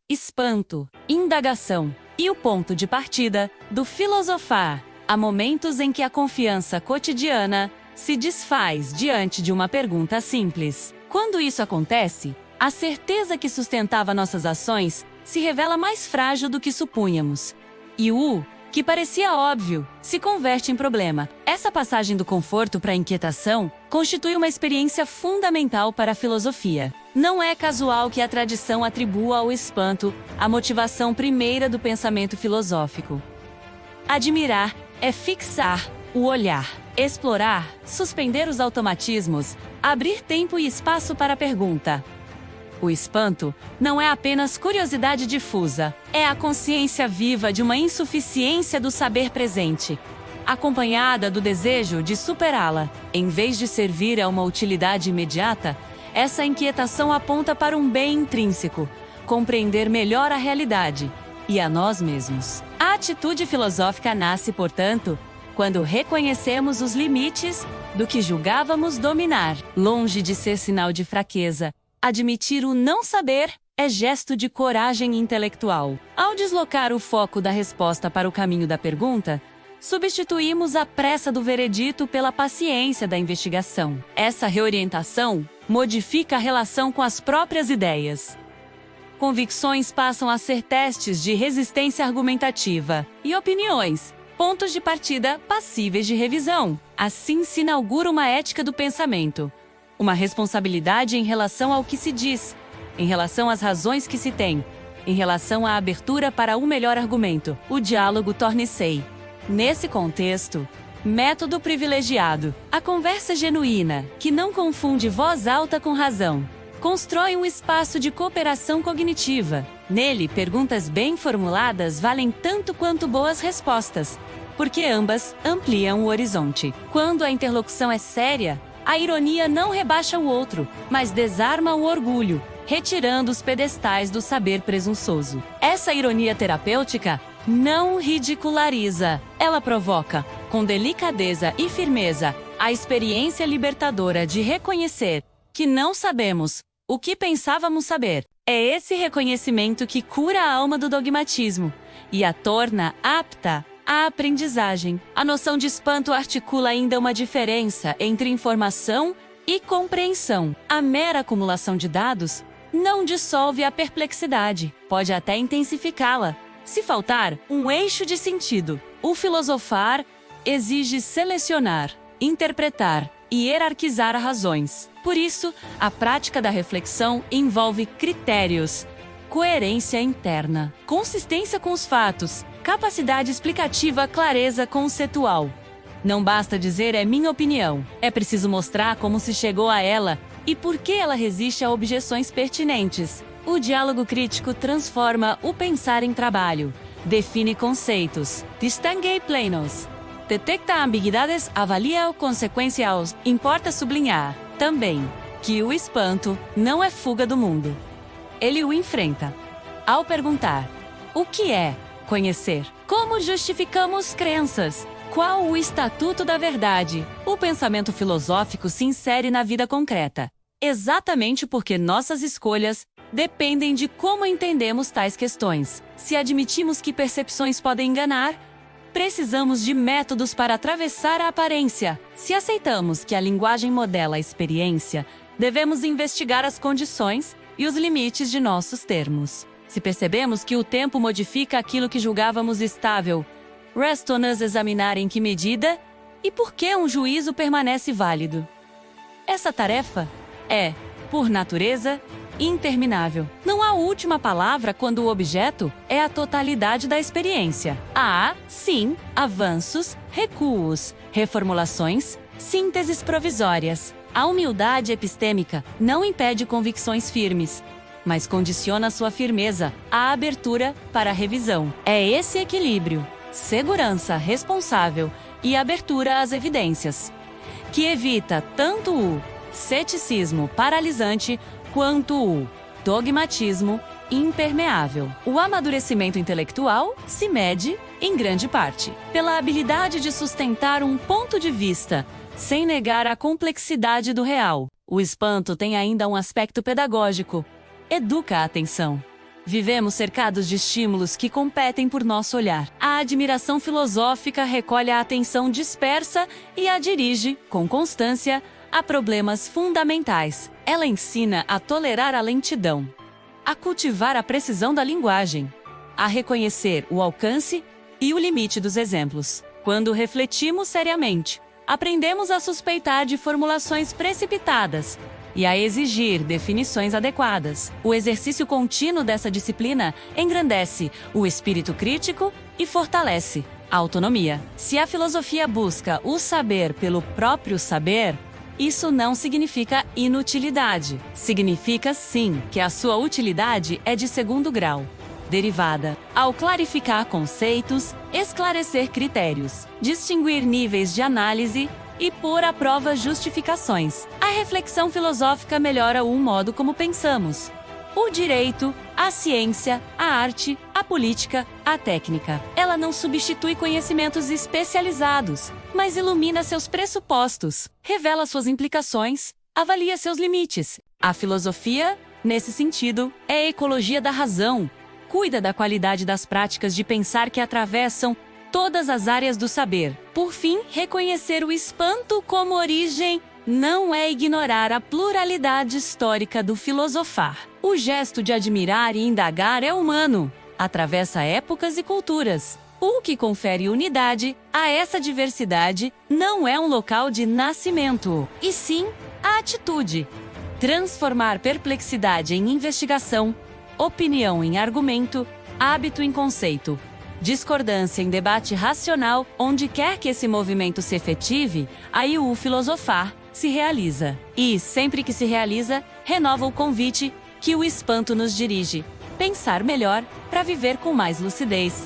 espanto, indagação e o ponto de partida do filosofar. Há momentos em que a confiança cotidiana se desfaz diante de uma pergunta simples. Quando isso acontece, a certeza que sustentava nossas ações se revela mais frágil do que supunhamos. E o que parecia óbvio se converte em problema. Essa passagem do conforto para a inquietação constitui uma experiência fundamental para a filosofia. Não é casual que a tradição atribua ao espanto a motivação primeira do pensamento filosófico. Admirar é fixar o olhar, explorar, suspender os automatismos, abrir tempo e espaço para a pergunta. O espanto não é apenas curiosidade difusa, é a consciência viva de uma insuficiência do saber presente, acompanhada do desejo de superá-la. Em vez de servir a uma utilidade imediata, essa inquietação aponta para um bem intrínseco, compreender melhor a realidade e a nós mesmos. A atitude filosófica nasce, portanto, quando reconhecemos os limites do que julgávamos dominar. Longe de ser sinal de fraqueza, admitir o não saber é gesto de coragem intelectual. Ao deslocar o foco da resposta para o caminho da pergunta, substituímos a pressa do veredito pela paciência da investigação. Essa reorientação modifica a relação com as próprias ideias. Convicções passam a ser testes de resistência argumentativa e opiniões, pontos de partida passíveis de revisão. Assim se inaugura uma ética do pensamento, uma responsabilidade em relação ao que se diz, em relação às razões que se tem, em relação à abertura para um melhor argumento. O diálogo torna-se, nesse contexto, método privilegiado. A conversa genuína, que não confunde voz alta com razão, constrói um espaço de cooperação cognitiva. Nele, perguntas bem formuladas valem tanto quanto boas respostas, porque ambas ampliam o horizonte. Quando a interlocução é séria, a ironia não rebaixa o outro, mas desarma o orgulho, retirando os pedestais do saber presunçoso. Essa ironia terapêutica não ridiculariza. Ela provoca, com delicadeza e firmeza, a experiência libertadora de reconhecer que não sabemos o que pensávamos saber. É esse reconhecimento que cura a alma do dogmatismo e a torna apta à aprendizagem. A noção de espanto articula ainda uma diferença entre informação e compreensão. A mera acumulação de dados não dissolve a perplexidade, pode até intensificá-la, se faltar um eixo de sentido. O filosofar exige selecionar, interpretar e hierarquizar razões. Por isso, a prática da reflexão envolve critérios, coerência interna, consistência com os fatos, capacidade explicativa, clareza conceitual. Não basta dizer é minha opinião, é preciso mostrar como se chegou a ela e por que ela resiste a objeções pertinentes. O diálogo crítico transforma o pensar em trabalho, define conceitos, distingue plenos, detecta ambiguidades, avalia consequências. Importa sublinhar, também, que o espanto não é fuga do mundo. Ele o enfrenta. Ao perguntar, o que é conhecer? Como justificamos crenças? Qual o estatuto da verdade? O pensamento filosófico se insere na vida concreta, exatamente porque nossas escolhas dependem de como entendemos tais questões. Se admitimos que percepções podem enganar, precisamos de métodos para atravessar a aparência. Se aceitamos que a linguagem modela a experiência, devemos investigar as condições e os limites de nossos termos. Se percebemos que o tempo modifica aquilo que julgávamos estável, resta-nos examinar em que medida e por que um juízo permanece válido. Essa tarefa é, por natureza, interminável. Não há última palavra quando o objeto é a totalidade da experiência. Há, sim, avanços, recuos, reformulações, sínteses provisórias. A humildade epistêmica não impede convicções firmes, mas condiciona sua firmeza à abertura para a revisão. É esse equilíbrio, segurança responsável e abertura às evidências, que evita tanto o ceticismo paralisante quanto o dogmatismo impermeável. O amadurecimento intelectual se mede, em grande parte, pela habilidade de sustentar um ponto de vista, sem negar a complexidade do real. O espanto tem ainda um aspecto pedagógico. Educa a atenção. Vivemos cercados de estímulos que competem por nosso olhar. A admiração filosófica recolhe a atenção dispersa e a dirige, com constância, a problemas fundamentais. Ela ensina a tolerar a lentidão, a cultivar a precisão da linguagem, a reconhecer o alcance e o limite dos exemplos. Quando refletimos seriamente, aprendemos a suspeitar de formulações precipitadas e a exigir definições adequadas. O exercício contínuo dessa disciplina engrandece o espírito crítico e fortalece a autonomia. Se a filosofia busca o saber pelo próprio saber, isso não significa inutilidade. Significa, sim, que a sua utilidade é de segundo grau, derivada ao clarificar conceitos, esclarecer critérios, distinguir níveis de análise e pôr à prova justificações. A reflexão filosófica melhora o modo como pensamos. O direito, a ciência, a arte, a política, a técnica. Ela não substitui conhecimentos especializados, mas ilumina seus pressupostos, revela suas implicações, avalia seus limites. A filosofia, nesse sentido, é a ecologia da razão. Cuida da qualidade das práticas de pensar que atravessam todas as áreas do saber. Por fim, reconhecer o espanto como origem não é ignorar a pluralidade histórica do filosofar. O gesto de admirar e indagar é humano, atravessa épocas e culturas. O que confere unidade a essa diversidade não é um local de nascimento, e sim a atitude. Transformar perplexidade em investigação, opinião em argumento, hábito em conceito, discordância em debate racional, onde quer que esse movimento se efetive, aí o filosofar se realiza. E, sempre que se realiza, renova o convite que o espanto nos dirige. Pensar melhor para viver com mais lucidez.